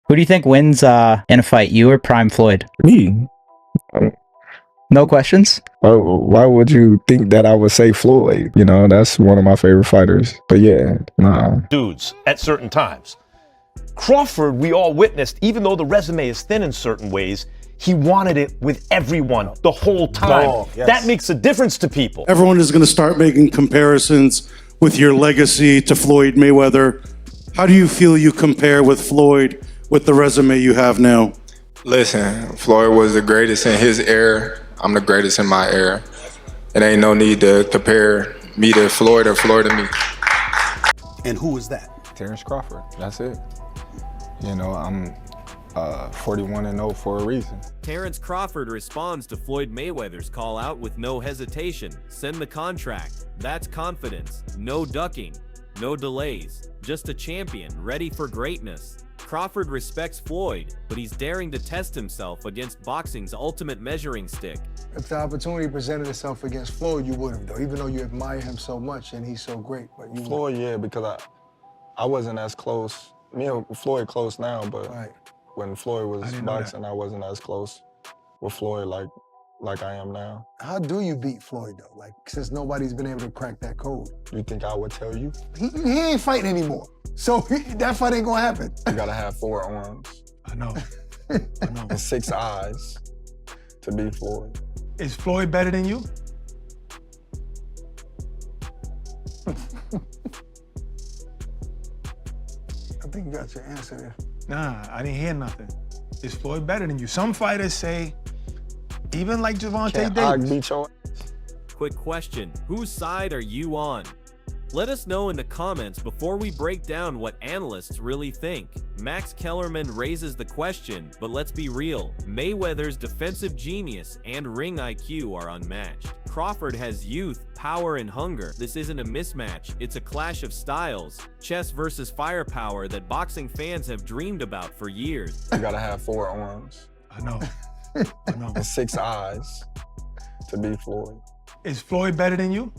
Who do you think wins in a fight, you or Prime Floyd? Me. No questions? Why would you think that I would say Floyd? You know, that's one of my favorite fighters. But yeah, nah. Dudes at certain times. Crawford, we all witnessed, even though the resume is thin in certain ways, he wanted it with everyone the whole time. Yes. That makes a difference to people. Everyone is going to start making comparisons with your legacy to Floyd Mayweather. How do you feel you compare with Floyd with the resume you have now? Listen, Floyd was the greatest in his era. I'm the greatest in my era. It ain't no need to compare me to Floyd or Floyd to me. And who is that? Terence Crawford, that's it. You know, I'm 41-0 for a reason. Terence Crawford responds to Floyd Mayweather's call out with no hesitation. Send the contract. That's confidence. No ducking. No delays. Just a champion ready for greatness. Crawford respects Floyd, but he's daring to test himself against boxing's ultimate measuring stick. If the opportunity presented itself against Floyd, you would have, though, even though you admire him so much and he's so great. But you Floyd, yeah, because I wasn't as close. Me and Floyd close now, but when Floyd was boxing, I wasn't as close with Floyd like I am now. How do you beat Floyd, though? Like, since nobody's been able to crack that code. You think I would tell you? He ain't fighting anymore. So that fight ain't gonna happen. You gotta have 4 arms. I know. I know. And 6 eyes to beat Floyd. Is Floyd better than you? I think you got your answer there. Nah, I didn't hear nothing. Is Floyd better than you? Some fighters say, even like Gervonta Davis. Beat your Quick question, whose side are you on? Let us know in the comments before we break down what analysts really think. Max Kellerman raises the question, but let's be real. Mayweather's defensive genius and ring IQ are unmatched. Crawford has youth, power, and hunger. This isn't a mismatch, it's a clash of styles. Chess versus firepower that boxing fans have dreamed about for years. You gotta have 4 arms. I know. I know. And 6 eyes to beat Floyd. Is Floyd better than you?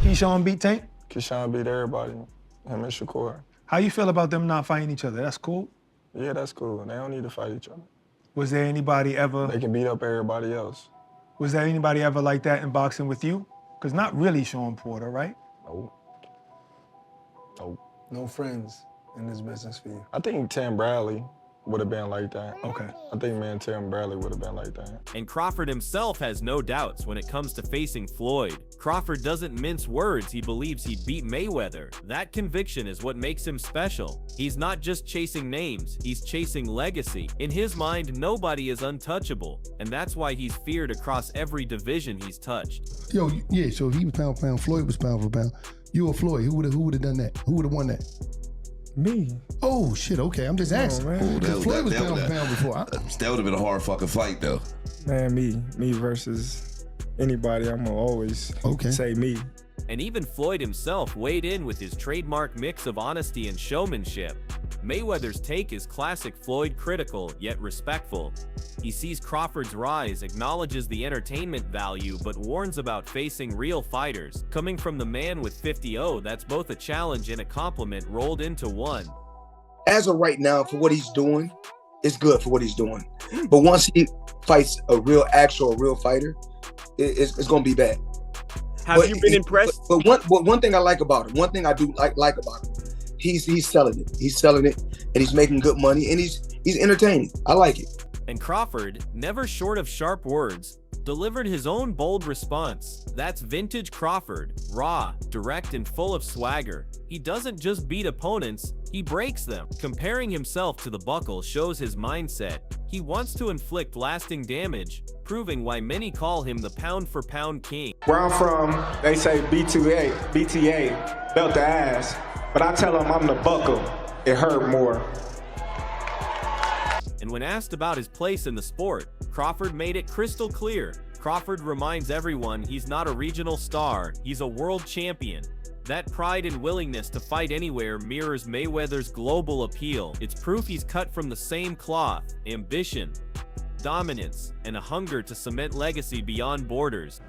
Keyshawn beat Tank? Keyshawn beat everybody, him and Shakur. How you feel about them not fighting each other? That's cool? Yeah, that's cool. They don't need to fight each other. Was there anybody ever... They can beat up everybody else. Was there anybody ever like that in boxing with you? Because not really Sean Porter, right? No. Nope. No friends in this business for you. I think Tim Bradley would have been like that. Okay. I think me and Tim Bradley would have been like that. And Crawford himself has no doubts when it comes to facing Floyd. Crawford doesn't mince words. He believes he'd beat Mayweather. That conviction is what makes him special. He's not just chasing names, he's chasing legacy. In his mind, nobody is untouchable, and that's why he's feared across every division he's touched. Yo, yeah, so he was pound for pound, Floyd was pound for pound. You or Floyd, who would have done that? Who would have won that? Me. Oh, shit, okay, I'm just asking. Floyd was pound for pound before. That would have been a hard fucking fight, though. Man, me versus anybody, I'm gonna always say me. And even Floyd himself weighed in with his trademark mix of honesty and showmanship. Mayweather's take is classic Floyd, critical yet respectful. He sees Crawford's rise, acknowledges the entertainment value, but warns about facing real fighters. Coming from the man with 50-0, that's both a challenge and a compliment rolled into one. As of right now, for what he's doing, it's good for what he's doing. But once he fights a real fighter, it's going to be bad. Have you been impressed? But one thing I like about him, one thing I do like about him, he's selling it. He's selling it, and he's making good money, and he's entertaining. I like it. And Crawford, never short of sharp words, delivered his own bold response. That's vintage Crawford, raw, direct, and full of swagger. He doesn't just beat opponents, he breaks them. Comparing himself to the Buckle shows his mindset. He wants to inflict lasting damage, proving why many call him the pound-for-pound king. Where I'm from, they say BTA, belt the ass. But I tell them I'm the Buckle. It hurt more. And when asked about his place in the sport, Crawford made it crystal clear. Crawford reminds everyone he's not a regional star, he's a world champion. That pride and willingness to fight anywhere mirrors Mayweather's global appeal. It's proof he's cut from the same cloth: ambition, dominance, and a hunger to cement legacy beyond borders.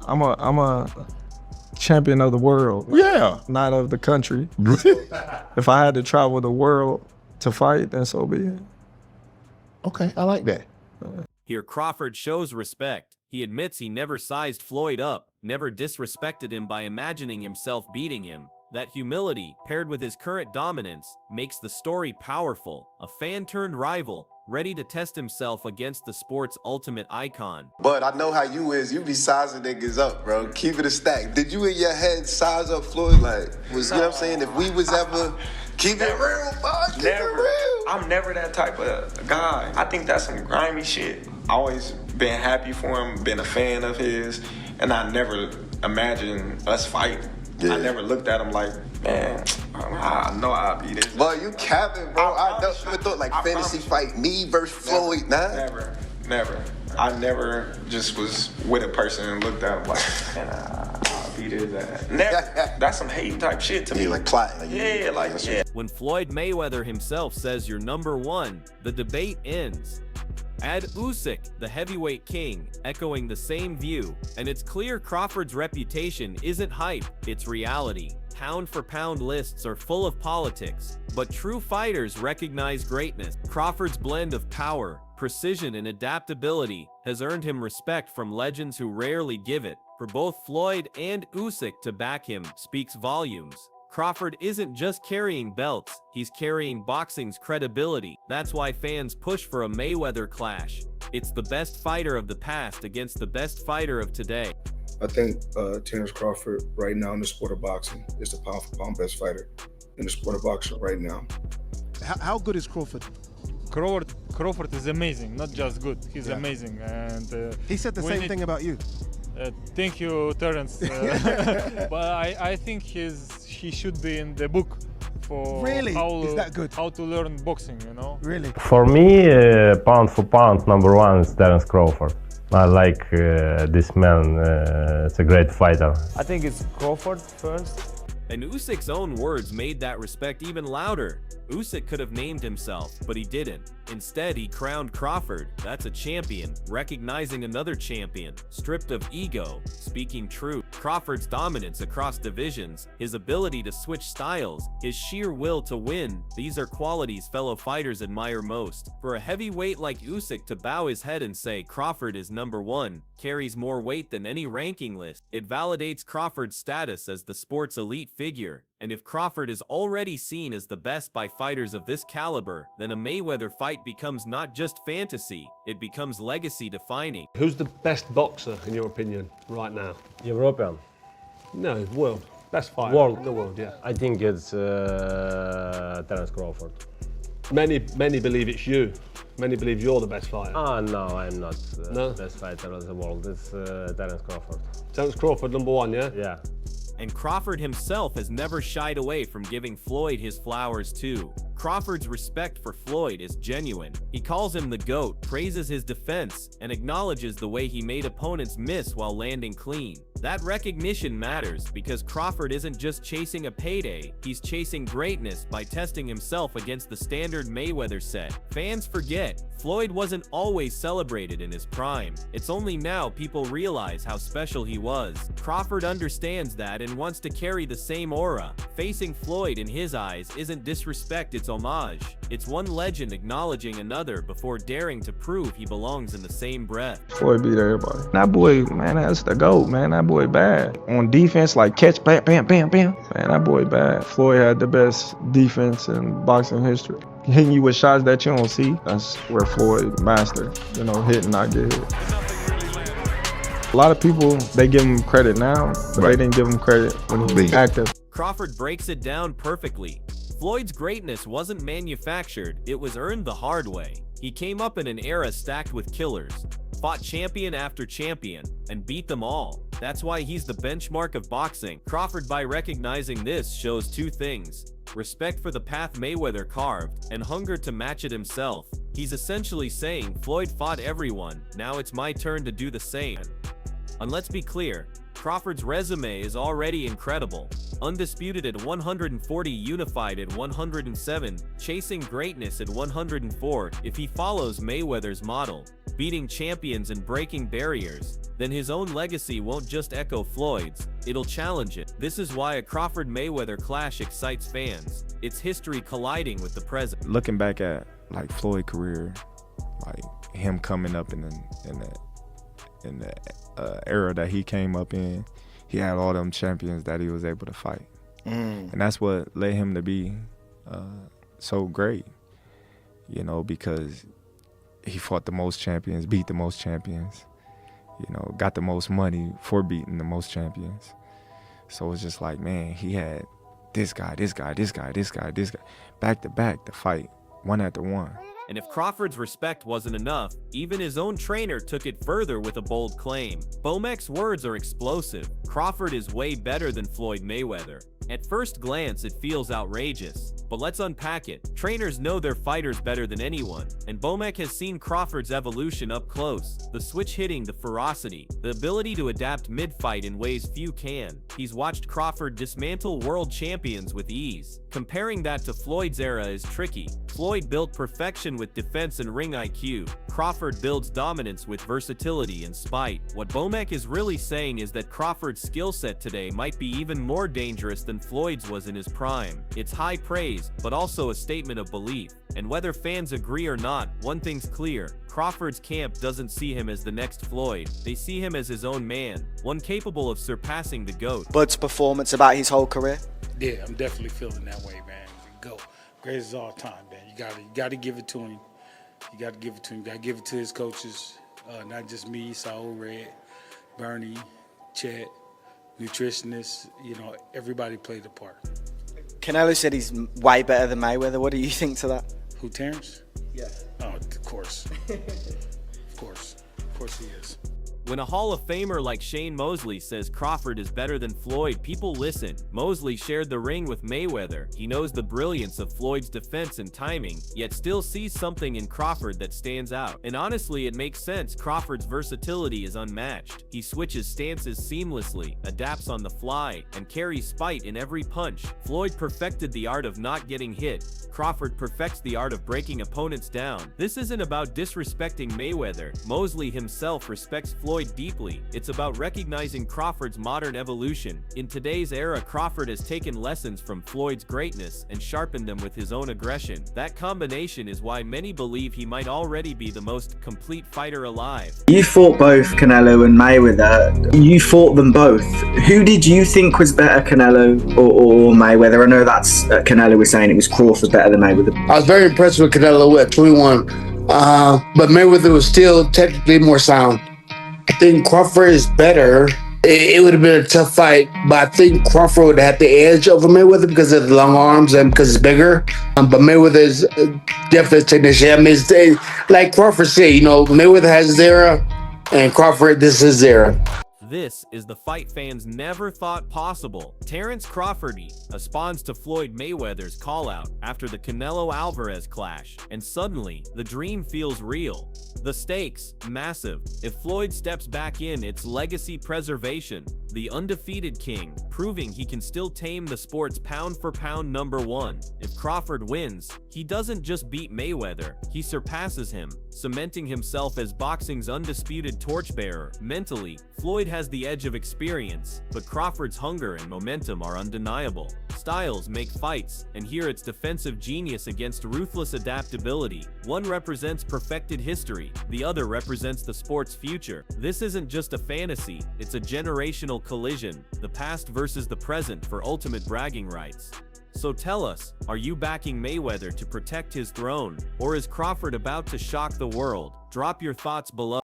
I'm a champion of the world. Yeah. Not of the country. If I had to travel the world to fight, then so be it. Okay, I like that. Here, Crawford shows respect. He admits he never sized Floyd up, never disrespected him by imagining himself beating him. That humility, paired with his current dominance, makes the story powerful. A fan-turned-rival, ready to test himself against the sport's ultimate icon. But I know how you is. You be sizing niggas up, bro. Keep it a stack. Did you in your head size up Floyd? Like, you know what I'm saying? If we was ever... Keep it real, boss. Keep it real. I'm never that type of guy. I think that's some grimy shit. I always been happy for him, been a fan of his, and I never imagined us fighting. Yeah. I never looked at him like, man, I know I'll be this. But you capping, bro. I never thought like fantasy fight me versus Floyd, nah. Never. I never just was with a person and looked at him like, man, I'll be this. Never. That's some hate type shit to me. Like plotting. Yeah. When Floyd Mayweather himself says you're number one, the debate ends. Add Usyk, the heavyweight king, echoing the same view, and it's clear Crawford's reputation isn't hype, it's reality. Pound-for-pound lists are full of politics, but true fighters recognize greatness. Crawford's blend of power, precision, and adaptability has earned him respect from legends who rarely give it. For both Floyd and Usyk to back him speaks volumes. Crawford isn't just carrying belts, he's carrying boxing's credibility. That's why fans push for a Mayweather clash. It's the best fighter of the past against the best fighter of today. I think Terence Crawford right now in the sport of boxing is the pound-for-pound best fighter in the sport of boxing right now. How good is Crawford? Crawford is amazing, not just good. He's amazing, and he said the same thing about you. Thank you, Terence. But I think he should be in the book for is that good? How to learn boxing, you know? Really? For me, pound for pound, number one is Terence Crawford. I like this man. It's a great fighter. I think it's Crawford first. And Usyk's own words made that respect even louder. Usyk could have named himself, but he didn't. Instead, he crowned Crawford. That's a champion, recognizing another champion, stripped of ego, speaking truth. Crawford's dominance across divisions, his ability to switch styles, his sheer will to win, these are qualities fellow fighters admire most. For a heavyweight like Usyk to bow his head and say Crawford is number one, carries more weight than any ranking list. It validates Crawford's status as the sport's elite figure. And if Crawford is already seen as the best by fighters of this caliber, then a Mayweather fight becomes not just fantasy, it becomes legacy defining. Who's the best boxer, in your opinion, right now? European. No, world. Best fighter in the world, yeah. I think it's Terence Crawford. Many believe it's you. Many believe you're the best fighter. No, I'm not the best fighter of the world. It's Terence Crawford. Terence Crawford, number one, yeah? Yeah. And Crawford himself has never shied away from giving Floyd his flowers too. Crawford's respect for Floyd is genuine. He calls him the GOAT, praises his defense, and acknowledges the way he made opponents miss while landing clean. That recognition matters because Crawford isn't just chasing a payday, he's chasing greatness by testing himself against the standard Mayweather set. Fans forget, Floyd wasn't always celebrated in his prime. It's only now people realize how special he was. Crawford understands that and wants to carry the same aura. Facing Floyd in his eyes isn't disrespect, it's homage. It's one legend acknowledging another before daring to prove he belongs in the same breath. Floyd beat everybody. That boy, man, that's the GOAT, man. That boy bad. On defense, like catch, bam, bam, bam, bam. Man, that boy bad. Floyd had the best defense in boxing history. Hitting you with shots that you don't see, that's where Floyd mastered. You know, hit and not get hit. A lot of people, they give him credit now, but they didn't give him credit when he was active. Crawford breaks it down perfectly. Floyd's greatness wasn't manufactured, it was earned the hard way. He came up in an era stacked with killers, fought champion after champion, and beat them all. That's why he's the benchmark of boxing. Crawford, by recognizing this, shows two things: respect for the path Mayweather carved, and hunger to match it himself. He's essentially saying, Floyd fought everyone, now it's my turn to do the same. And let's be clear, Crawford's resume is already incredible. undisputed at 140, unified at 107, chasing greatness at 104. If he follows Mayweather's model, beating champions and breaking barriers, then his own legacy won't just echo Floyd's, it'll challenge it. This is why a Crawford-Mayweather clash excites fans. It's history colliding with the present. Looking back at like Floyd's career, like him coming up in the era that he came up in, he had all them champions that he was able to fight. And that's what led him to be so great, you know, because he fought the most champions, beat the most champions, you know, got the most money for beating the most champions. So it's just like, man, he had this guy, back to back to fight, one after one. And if Crawford's respect wasn't enough, even his own trainer took it further with a bold claim. Bomek's words are explosive. Crawford is way better than Floyd Mayweather. At first glance, it feels outrageous, but let's unpack it. Trainers know their fighters better than anyone, and Bomek has seen Crawford's evolution up close. The switch hitting, the ferocity, the ability to adapt mid-fight in ways few can. He's watched Crawford dismantle world champions with ease. Comparing that to Floyd's era is tricky. Floyd built perfection with defense and ring IQ. Crawford builds dominance with versatility and spite. What Bomek is really saying is that Crawford's skill set today might be even more dangerous than Floyd's was in his prime. It's high praise, but also a statement of belief. And whether fans agree or not, one thing's clear. Crawford's camp doesn't see him as the next Floyd. They see him as his own man, one capable of surpassing the GOAT. Bud's performance about his whole career? Yeah, I'm definitely feeling that way, man. Go. Greatest of all time, man. You gotta give it to him. You gotta give it to him. You gotta give it to his coaches. Not just me, Saul Red, Bernie, Chet, nutritionists, you know, everybody played a part. Canelo said he's way better than Mayweather. What do you think to that? Who, Terence? Yeah. Oh, of course. Of course he is. When a Hall of Famer like Shane Mosley says Crawford is better than Floyd, people listen. Mosley shared the ring with Mayweather. He knows the brilliance of Floyd's defense and timing, yet still sees something in Crawford that stands out. And honestly, it makes sense. Crawford's versatility is unmatched. He switches stances seamlessly, adapts on the fly, and carries spite in every punch. Floyd perfected the art of not getting hit. Crawford perfects the art of breaking opponents down. This isn't about disrespecting Mayweather. Mosley himself respects Floyd deeply. It's about recognizing Crawford's modern evolution. In today's era, Crawford has taken lessons from Floyd's greatness and sharpened them with his own aggression. That combination is why many believe he might already be the most complete fighter alive. You fought both Canelo and Mayweather. You fought them both. Who did you think was better, Canelo or Mayweather? I know that's Canelo was saying it was Crawford better than Mayweather. I was very impressed with Canelo at 21, but Mayweather was still technically more sound. I think Crawford is better. It would have been a tough fight, but I think Crawford would have had the edge over Mayweather because of the long arms and because it's bigger. But Mayweather is definitely a technician. I mean, it's, like Crawford said, you know, Mayweather has his era, and Crawford, this is his era. This is the fight fans never thought possible. Terence Crawford responds to Floyd Mayweather's call-out after the Canelo Alvarez clash, and suddenly, the dream feels real. The stakes, massive. If Floyd steps back in, it's legacy preservation. The undefeated king, proving he can still tame the sport's pound-for-pound #1. If Crawford wins, he doesn't just beat Mayweather, he surpasses him, cementing himself as boxing's undisputed torchbearer. Mentally, Floyd has the edge of experience, but Crawford's hunger and momentum are undeniable. Styles make fights, and here it's defensive genius against ruthless adaptability. One represents perfected history, the other represents the sport's future. This isn't just a fantasy, it's a generational collision, the past versus the present for ultimate bragging rights. So tell us, are you backing Mayweather to protect his throne, or is Crawford about to shock the world? Drop your thoughts below.